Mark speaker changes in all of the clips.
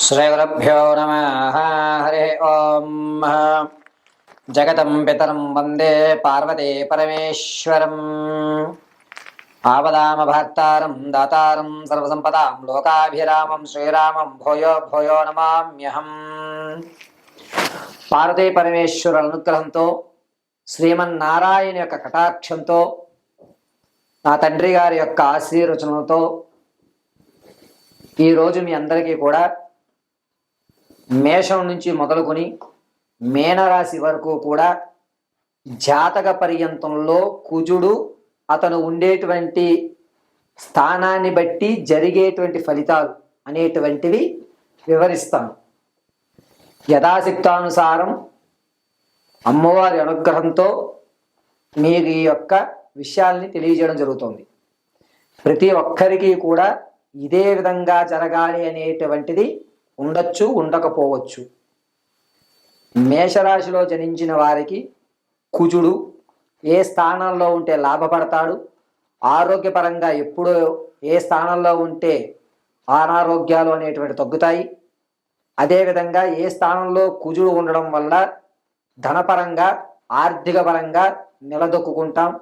Speaker 1: श्रीगुरुभ्यो नमः। हरि ओम। जगतं पितरं वंदे पार्वती परमेश्वरम्। आपदामभर्तारं दातारं सर्वसंपदां लोकाभिरामं श्रीरामं भूयो भूयो नमाम्यहम्। పార్వతీ పరమేశ్వరుల అనుగ్రహంతో శ్రీమన్నారాయణ యొక్క కటాక్షంతో నా తండ్రి గారి యొక్క ఆశీర్వచనంతో ఈరోజు మీ అందరికీ కూడా మేషం నుంచి మొదలుకొని మీనరాశి వరకు కూడా జాతక పర్యంతంలో కుజుడు అతను ఉండేటువంటి స్థానాన్ని బట్టి జరిగేటువంటి ఫలితాలు అనేటువంటివి వివరిస్తాను. యథాశక్తానుసారం అమ్మవారి అనుగ్రహంతో మీకు ఈ యొక్క విషయాల్ని తెలియజేయడం జరుగుతుంది. ప్రతి ఒక్కరికి కూడా ఇదే విధంగా జరగాలి అనేటువంటిది ఉండొచ్చు, ఉండకపోవచ్చు. మేషరాశిలో జనించిన వారికి కుజుడు ఏ స్థానంలో ఉంటే లాభపడతాడు, ఆరోగ్యపరంగా ఎప్పుడు ఏ స్థానంలో ఉంటే అనారోగ్యాలు అనేటువంటి తగ్గుతాయి. అదేవిధంగా ఏ స్థానంలో కుజుడు ఉండడం వల్ల ధనపరంగా ఆర్థిక పరంగా నిలదొక్కుంటాం.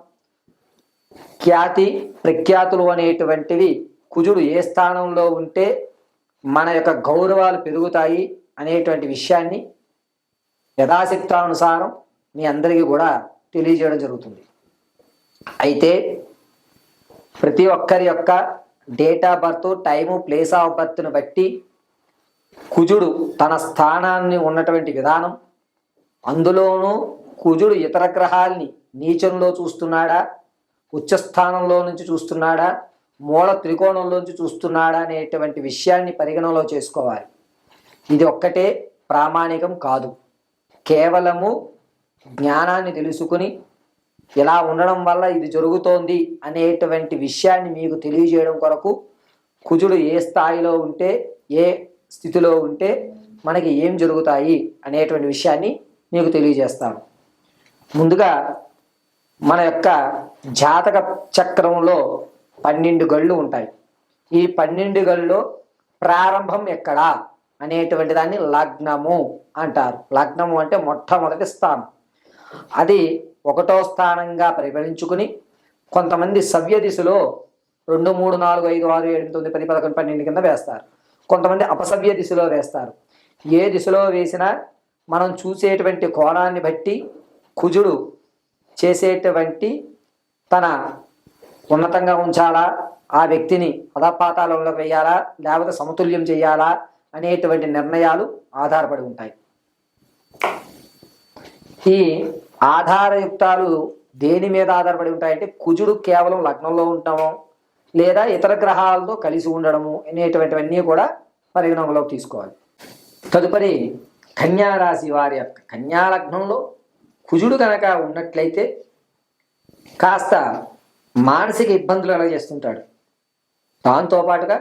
Speaker 1: ఖ్యాతి ప్రఖ్యాతులు అనేటువంటివి కుజుడు ఏ స్థానంలో ఉంటే మన యొక్క గౌరవాలు పెరుగుతాయి అనేటువంటి విషయాన్ని యథాశక్తానుసారం మీ అందరికీ కూడా తెలియజేయడం జరుగుతుంది. అయితే ప్రతి ఒక్కరి యొక్క date of birth, time, place of బర్త్ను బట్టి కుజుడు తన స్థానాన్ని ఉన్నటువంటి విధానం, అందులోనూ కుజుడు ఇతర గ్రహాల్ని నీచంలో చూస్తున్నాడా, ఉచ్చస్థానంలో నుంచి చూస్తున్నాడా, మూల త్రికోణంలోంచి చూస్తున్నాడా అనేటువంటి విషయాన్ని పరిగణనలో చేసుకోవాలి. ఇది ఒక్కటే ప్రామాణికం కాదు. కేవలము జ్ఞానాన్ని తెలుసుకుని ఇలా ఉండడం వల్ల ఇది జరుగుతోంది అనేటువంటి విషయాన్ని మీకు తెలియజేయడం కొరకు కుజుడు ఏ స్థాయిలో ఉంటే, ఏ స్థితిలో ఉంటే మనకి ఏం జరుగుతాయి అనేటువంటి విషయాన్ని మీకు తెలియజేస్తాను. ముందుగా మన యొక్క జాతక చక్రంలో 12 గళ్ళు ఉంటాయి. ఈ 12 గళ్ళలో ప్రారంభం ఎక్కడా అనేటువంటి దాన్ని లగ్నము అంటారు. లగ్నము అంటే మొట్టమొదటి స్థానం. అది 1వ స్థానంగా పరిగణించుకుని కొంతమంది సవ్య దిశలో 2, 3, 4, 5, 6, 7, 9, 10, 11, 12 కింద వేస్తారు. కొంతమంది అపసవ్య దిశలో వేస్తారు. ఏ దిశలో వేసినా మనం చూసేటువంటి కోణాన్ని బట్టి కుజుడు చేసేటువంటి తన ఉన్నతంగా ఉంచాలా, ఆ వ్యక్తిని అధపాతాళంలో వేయాలా, లేకపోతే సమతుల్యం చేయాలా అనేటువంటి నిర్ణయాలు ఆధారపడి ఉంటాయి. ఈ ఆధారయుక్తాలు దేని మీద ఆధారపడి ఉంటాయంటే కుజుడు కేవలం లగ్నంలో ఉండటము లేదా ఇతర గ్రహాలతో కలిసి ఉండడము అనేటువంటివన్నీ కూడా పరిగణనలోకి తీసుకోవాలి. తదుపరి కన్యారాశి వారి యొక్క కన్యా లగ్నంలో కుజుడు కనుక ఉన్నట్లయితే కాస్త మానసిక ఇబ్బందులు ఎలా చేస్తుంటాడు. దాంతోపాటుగా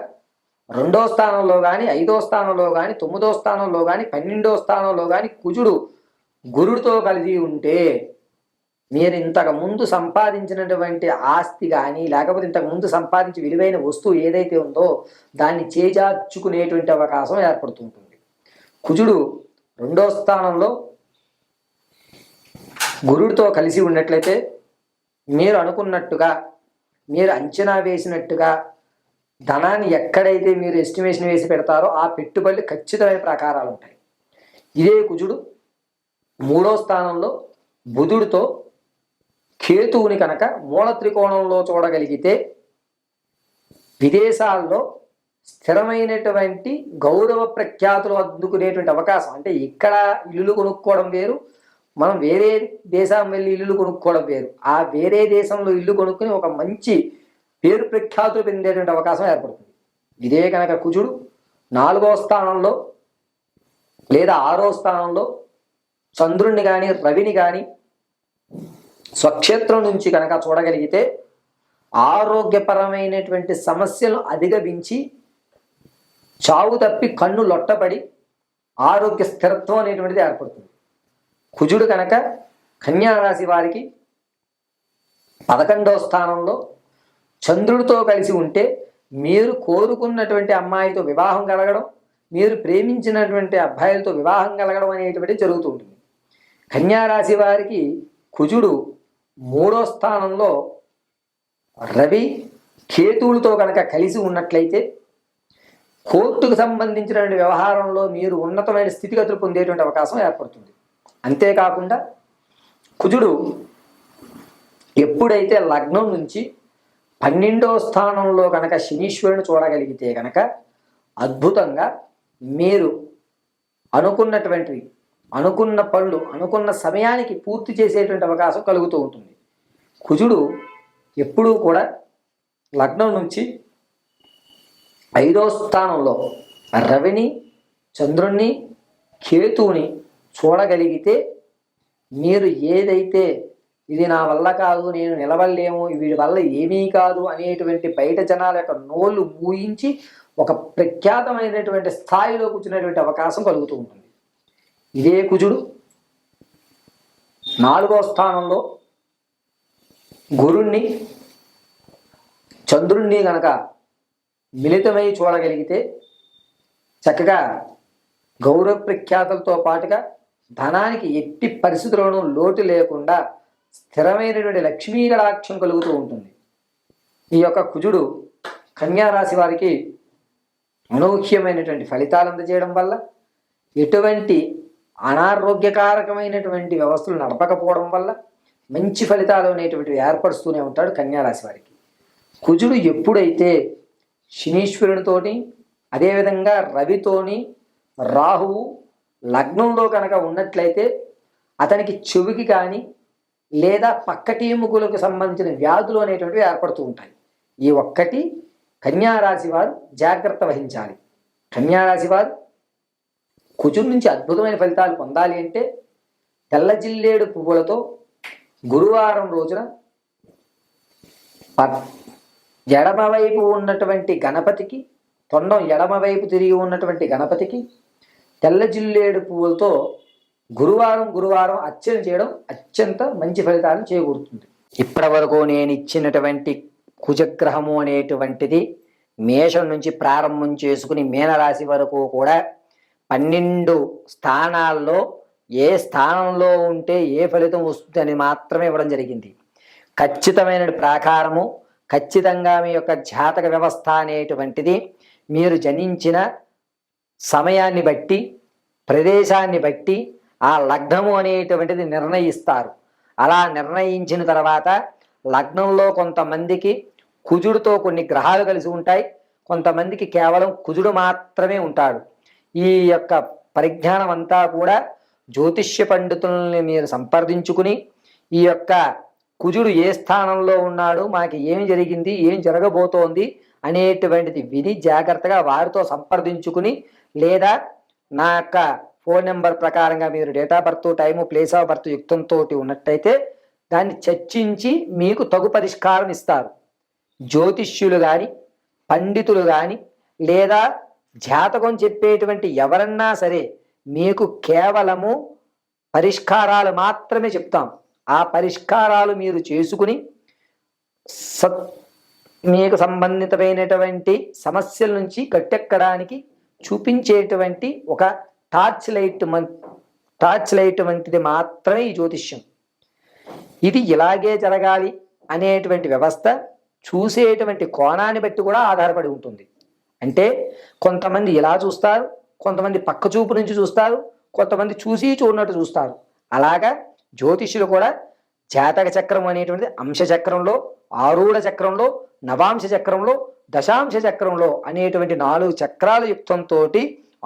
Speaker 1: 2వ స్థానంలో కానీ, 5వ స్థానంలో కానీ, 9వ స్థానంలో కానీ, 12వ స్థానంలో కానీ కుజుడు గురుడితో కలిసి ఉంటే మీరు ఇంతకు ముందు సంపాదించినటువంటి ఆస్తి కానీ, లేకపోతే ఇంతకు ముందు సంపాదించి విలువైన వస్తువు ఏదైతే ఉందో దాన్ని చేజార్చుకునేటువంటి అవకాశం ఏర్పడుతుంటుంది. కుజుడు 2వ స్థానంలో గురుడితో కలిసి ఉన్నట్లయితే మీరు అనుకున్నట్టుగా, మీరు అంచనా వేసినట్టుగా ధనాన్ని ఎక్కడైతే మీరు ఎస్టిమేషన్ వేసి పెడతారో ఆ పెట్టుబడులు ఖచ్చితమైన ప్రకారాలు ఉంటాయి. ఇదే కుజుడు 3వ స్థానంలో బుధుడితో కేతువుని కనుక మూల త్రికోణంలో చూడగలిగితే విదేశాల్లో స్థిరమైనటువంటి గౌరవ ప్రఖ్యాతులు అందుకునేటువంటి అవకాశం. అంటే ఇక్కడ ఇల్లులు కొనుక్కోవడం వేరు, మనం వేరే దేశం వెళ్ళి ఇల్లులు కొనుక్కోవడం వేరు. ఆ వేరే దేశంలో ఇల్లు కొనుక్కుని ఒక మంచి పేరు ప్రఖ్యాతులు పొందేటువంటి అవకాశం ఏర్పడుతుంది. ఇదే కనుక కుజుడు 4వ స్థానంలో లేదా 6వ స్థానంలో చంద్రుణ్ణి కానీ, రవిని కానీ స్వక్షేత్రం నుంచి కనుక చూడగలిగితే ఆరోగ్యపరమైనటువంటి సమస్యలను అధిగమించి చావు తప్పి కన్ను లొట్టపడి ఆరోగ్య స్థిరత్వం అనేటువంటిది ఏర్పడుతుంది. కుజుడు కనుక కన్యారాశి వారికి 11వ స్థానంలో చంద్రుడితో కలిసి ఉంటే మీరు కోరుకున్నటువంటి అమ్మాయితో వివాహం కలగడం, మీరు ప్రేమించినటువంటి అబ్బాయిలతో వివాహం కలగడం అనేటువంటిది జరుగుతూ ఉంటుంది. కన్యారాశి వారికి కుజుడు 3వ స్థానంలో రవి కేతువులతో కనుక కలిసి ఉన్నట్లయితే కోర్టుకు సంబంధించినటువంటి వ్యవహారంలో మీరు ఉన్నతమైన స్థితిగతులు పొందేటువంటి అవకాశం ఏర్పడుతుంది. అంతేకాకుండా కుజుడు ఎప్పుడైతే లగ్నం నుంచి 12వ స్థానంలో కనుక శనీశ్వరుని చూడగలిగితే కనుక అద్భుతంగా మీరు అనుకున్నటువంటివి, అనుకున్న పనులు అనుకున్న సమయానికి పూర్తి చేసేటువంటి అవకాశం కలుగుతూ ఉంటుంది. కుజుడు ఎప్పుడూ కూడా లగ్నం నుంచి 5వ స్థానంలో రవిని, చంద్రుణ్ణి, కేతువుని చూడగలిగితే మీరు ఏదైతే ఇది నా వల్ల కాదు, నేను నిలవలేము, వీడి వల్ల ఏమీ కాదు అనేటువంటి బయట జనాల యొక్క నోళ్ళు మూయించి ఒక ప్రఖ్యాతమైనటువంటి స్థాయిలో కూర్చునేటువంటి అవకాశం కలుగుతూ ఉంటుంది. ఇదే కుజుడు 4వ స్థానంలో గురుణ్ణి, చంద్రుణ్ణి గనక మిళితమై చూడగలిగితే చక్కగా గౌరవ ప్రఖ్యాతులతో పాటుగా ధనానికి ఎట్టి పరిస్థితుల్లోనూ లోటు లేకుండా స్థిరమైనటువంటి లక్ష్మీ కటాక్షం కలుగుతూ ఉంటుంది. ఈ యొక్క కుజుడు కన్యారాశి వారికి అనూహ్యమైనటువంటి ఫలితాలు అందజేయడం వల్ల ఎటువంటి అనారోగ్యకారకమైనటువంటి వ్యవస్థలు నడపకపోవడం వల్ల మంచి ఫలితాలు అనేటువంటివి ఏర్పరుస్తూనే ఉంటాడు కన్యారాశి వారికి. కుజుడు ఎప్పుడైతే శనీశ్వరునితోని అదేవిధంగా రవితోని రాహువు లగ్నంలో కనుక ఉన్నట్లయితే అతనికి చెవికి కానీ లేదా పక్కటీముకులకు సంబంధించిన వ్యాధులు అనేటువంటివి ఏర్పడుతూ ఉంటాయి. ఈ ఒక్కటి కన్యారాశి వారు జాగ్రత్త వహించాలి. కన్యారాశి వారు కుజుడి నుంచి అద్భుతమైన ఫలితాలు పొందాలి అంటే తెల్ల జిల్లేడు పువ్వులతో గురువారం రోజున ఎడమవైపు ఉన్నటువంటి గణపతికి, తొండం ఎడమవైపు తిరిగి ఉన్నటువంటి గణపతికి తెల్ల జిల్లేడు పువ్వులతో గురువారం అర్చన చేయడం అత్యంత మంచి ఫలితాలను చేకూరుతుంది. ఇప్పటి వరకు నేను ఇచ్చినటువంటి కుజగ్రహము అనేటువంటిది మేషం నుంచి ప్రారంభం చేసుకుని మీనరాశి వరకు కూడా 12 స్థానాల్లో ఏ స్థానంలో ఉంటే ఏ ఫలితం వస్తుంది అని మాత్రమే ఇవ్వడం జరిగింది. ఖచ్చితమైన ప్రాకారము, ఖచ్చితంగా మీ యొక్క జాతక వ్యవస్థ అనేటువంటిది మీరు జనించిన సమయాన్ని బట్టి, ప్రదేశాన్ని బట్టి ఆ లగ్నము అనేటువంటిది నిర్ణయిస్తారు. అలా నిర్ణయించిన తర్వాత లగ్నంలో కొంతమందికి కుజుడితో కొన్ని గ్రహాలు కలిసి ఉంటాయి, కొంతమందికి కేవలం కుజుడు మాత్రమే ఉంటాడు. ఈ యొక్క పరిజ్ఞానం అంతా కూడా జ్యోతిష్య పండితుల్ని మీరు సంప్రదించుకుని ఈ యొక్క కుజుడు ఏ స్థానంలో ఉన్నాడు, మనకి ఏమి జరిగింది, ఏం జరగబోతోంది అనేటువంటిది విని జాగ్రత్తగా వారితో సంప్రదించుకుని లేదా నా యొక్క ఫోన్ నెంబర్ ప్రకారంగా మీరు date of birth, time, place of birth యుక్తంతో ఉన్నట్టయితే దాన్ని చర్చించి మీకు తగు పరిష్కారం ఇస్తారు. జ్యోతిష్యులు కానీ, పండితులు కానీ లేదా జాతకం చెప్పేటువంటి ఎవరన్నా సరే మీకు కేవలము పరిష్కారాలు మాత్రమే చెప్తాం. ఆ పరిష్కారాలు మీరు చేసుకుని మీకు సంబంధితమైనటువంటి సమస్యల నుంచి గట్టెక్కడానికి చూపించేటువంటి ఒక టార్చ్ లైట్ వంటిది మాత్రమే ఈ జ్యోతిష్యం. ఇది ఇలాగే జరగాలి అనేటువంటి వ్యవస్థ చూసేటువంటి కోణాన్ని బట్టి కూడా ఆధారపడి ఉంటుంది. అంటే కొంతమంది ఇలా చూస్తారు, కొంతమంది పక్క చూపు నుంచి చూస్తారు, కొంతమంది చూసి చూడనట్టు చూస్తారు. అలాగా జ్యోతిష్యులు కూడా జాతక చక్రం అనేటువంటిది అంశ చక్రంలో, ఆరూఢ చక్రంలో, నవాంశ చక్రంలో, దశాంశ చక్రంలో అనేటువంటి 4 చక్రాల యుక్తంతో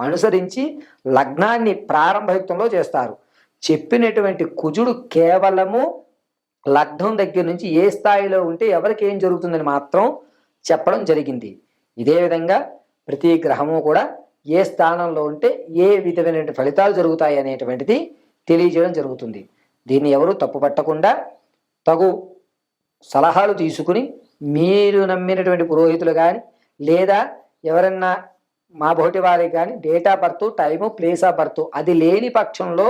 Speaker 1: అనుసరించి లగ్నాన్ని ప్రారంభయుక్తంలో చేస్తారు. చెప్పినటువంటి కుజుడు కేవలము లగ్నం దగ్గర నుంచి ఏ స్థాయిలో ఉంటే ఎవరికి ఏం జరుగుతుందని మాత్రం చెప్పడం జరిగింది. ఇదే విధంగా ప్రతి గ్రహము కూడా ఏ స్థానంలో ఉంటే ఏ విధమైన ఫలితాలు జరుగుతాయి అనేటువంటిది తెలియజేయడం జరుగుతుంది. దీన్ని ఎవరు తప్పుపట్టకుండా తగు సలహాలు తీసుకుని మీరు నమ్మినటువంటి పురోహితులు కానీ లేదా ఎవరన్నా మా బోటి వారికి కానీ date of birth, time, place of birth అది లేని పక్షంలో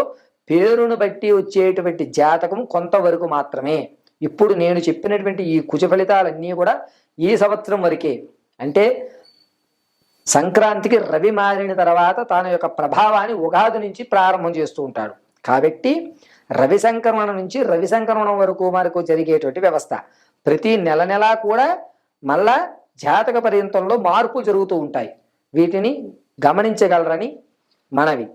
Speaker 1: పేరును బట్టి వచ్చేటువంటి జాతకం కొంతవరకు మాత్రమే. ఇప్పుడు నేను చెప్పినటువంటి ఈ కుజ ఫలితాలన్నీ కూడా ఈ సంవత్సరం వరకే. అంటే సంక్రాంతికి రవి మారిన తర్వాత తన యొక్క ప్రభావాన్ని ఉగాది నుంచి ప్రారంభం చేస్తూ ఉంటాడు. కాబట్టి రవి సంక్రమణం నుంచి రవి సంక్రమణం వరకు జరిగేటువంటి వ్యవస్థ. ప్రతి నెల కూడా మళ్ళా జాతక పర్యంతంలో మార్పులు జరుగుతూ ఉంటాయి. వీటిని గమనించగలరని మనవి.